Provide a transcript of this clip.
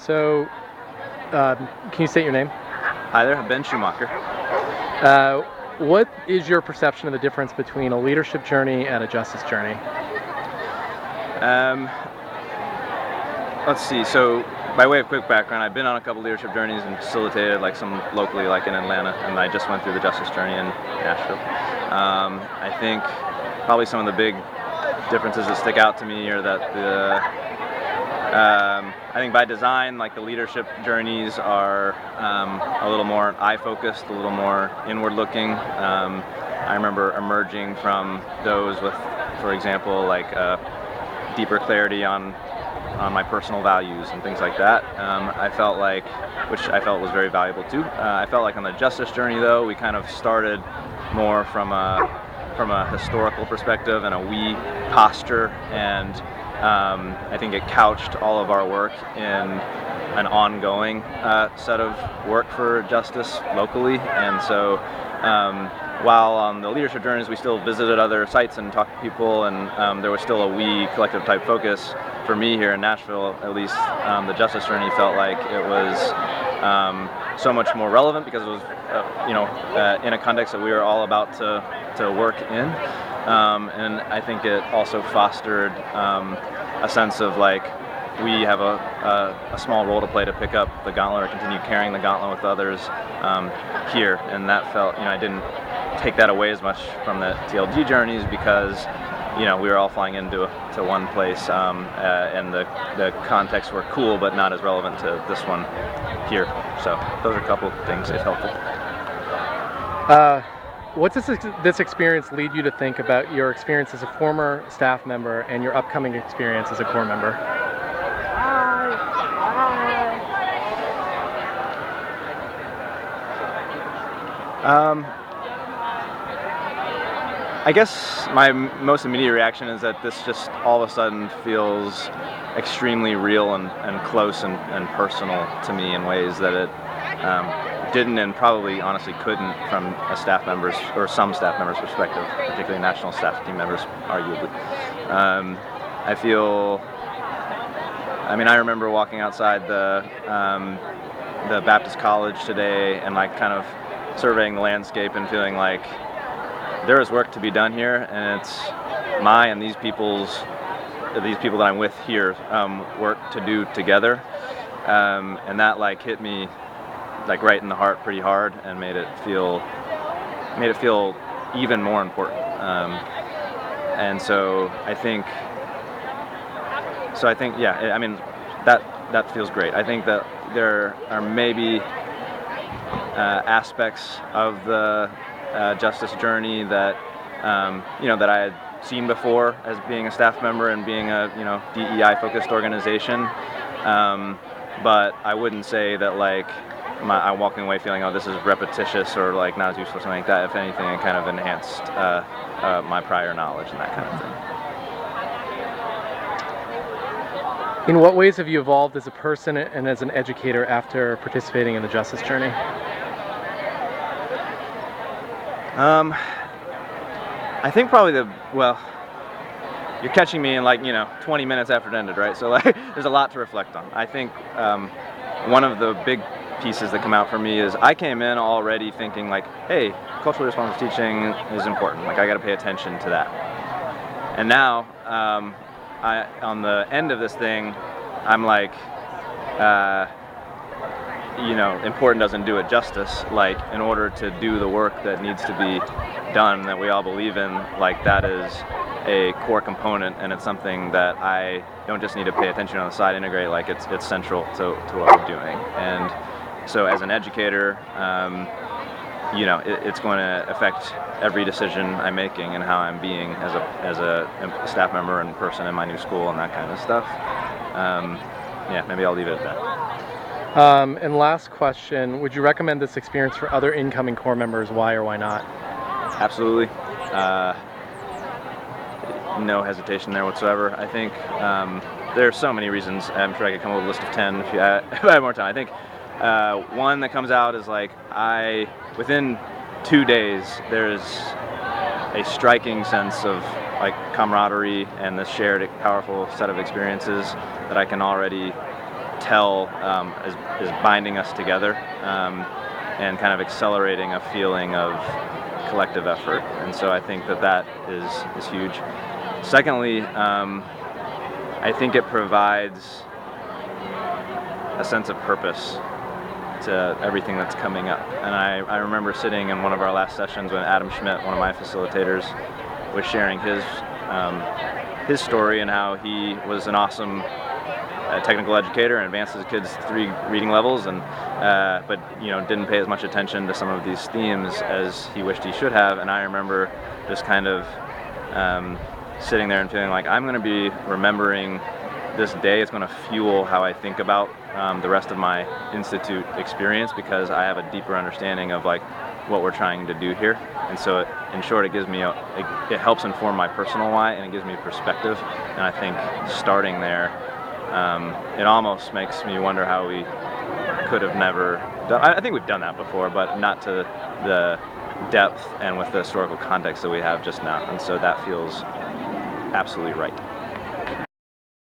So, can you state your name? Hi there, I'm Ben Schumacher. Uh, what is your perception of the difference between a leadership journey and a justice journey? Um, let's see. So, by way of quick background, I've been on a couple leadership journeys and facilitated like some locally, like in Atlanta, and I just went through the justice journey in Nashville. I think probably some of the big differences that stick out to me are that I think by design, like the leadership journeys are a little more eye-focused, a little more inward-looking. I remember emerging from those with, for example, like deeper clarity on my personal values and things like that. I felt like, which I felt was very valuable too. I felt like on the justice journey, though, we kind of started more from a historical perspective and a we posture, and I think it couched all of our work in an ongoing set of work for justice locally. And so while on the leadership journeys we still visited other sites and talked to people, and there was still a we collective type focus, for me here in Nashville at least, the justice journey felt like it was so much more relevant because it was in a context that we were all about to work in. And I think it also fostered a sense of like we have a small role to play to pick up the gauntlet or continue carrying the gauntlet with others here. And that felt, I didn't take that away as much from the TLG journeys because we were all flying into one place, and the contexts were cool but not as relevant to this one here. So those are a couple of things that helpful. What does this experience lead you to think about your experience as a former staff member and your upcoming experience as a Corps member? I guess my most immediate reaction is that this just all of a sudden feels extremely real and close and personal to me in ways that it didn't and probably honestly couldn't from a staff member's or some staff members' perspective, particularly national staff team members, arguably. I remember walking outside the Baptist College today and like kind of surveying the landscape and feeling like there is work to be done here, and it's my and these people that I'm with here work to do together, and that like hit me like right in the heart pretty hard and made it feel even more important. And so I think that feels great. I think that there are maybe aspects of the justice journey that that I had seen before as being a staff member and being a DEI focused organization, but I wouldn't say that like I'm walking away feeling, oh, this is repetitious or like not as useful or something like that. If anything, it kind of enhanced my prior knowledge and that kind of thing. In what ways have you evolved as a person and as an educator after participating in the justice journey? I think probably you're catching me in like 20 minutes after it ended, right? So like there's a lot to reflect on. I think one of the big pieces that come out for me is I came in already thinking like, hey, culturally responsive teaching is important. Like I got to pay attention to that. And now on the end of this thing, I'm like, important doesn't do it justice. Like in order to do the work that needs to be done that we all believe in, like that is a core component, and it's something that I don't just need to pay attention on the side, integrate, like it's central to what we're doing. And so as an educator, it's going to affect every decision I'm making and how I'm being as a staff member and person in my new school and that kind of stuff. Maybe I'll leave it at that. And last question, would you recommend this experience for other incoming Corps members? Why or why not? Absolutely. No hesitation there whatsoever. I think there are so many reasons. I'm sure I could come up with a list of 10 if I had more time. I think one that comes out is like within 2 days, there's a striking sense of like camaraderie and this shared powerful set of experiences that I can already tell is binding us together and kind of accelerating a feeling of collective effort. And so I think that is huge. Secondly, I think it provides a sense of purpose to everything that's coming up. And I remember sitting in one of our last sessions when Adam Schmidt, one of my facilitators, was sharing his story and how he was an awesome technical educator and advanced his kids 3 reading levels, and but didn't pay as much attention to some of these themes as he wished he should have. And I remember just kind of sitting there and feeling like I'm going to be remembering this day. It's going to fuel how I think about the rest of my institute experience, because I have a deeper understanding of like what we're trying to do here. And so in short, it gives me it helps inform my personal why, and it gives me perspective. And I think starting there, it almost makes me wonder how we could have never done. I think we've done that before, but not to the depth and with the historical context that we have just now. And so that feels absolutely right.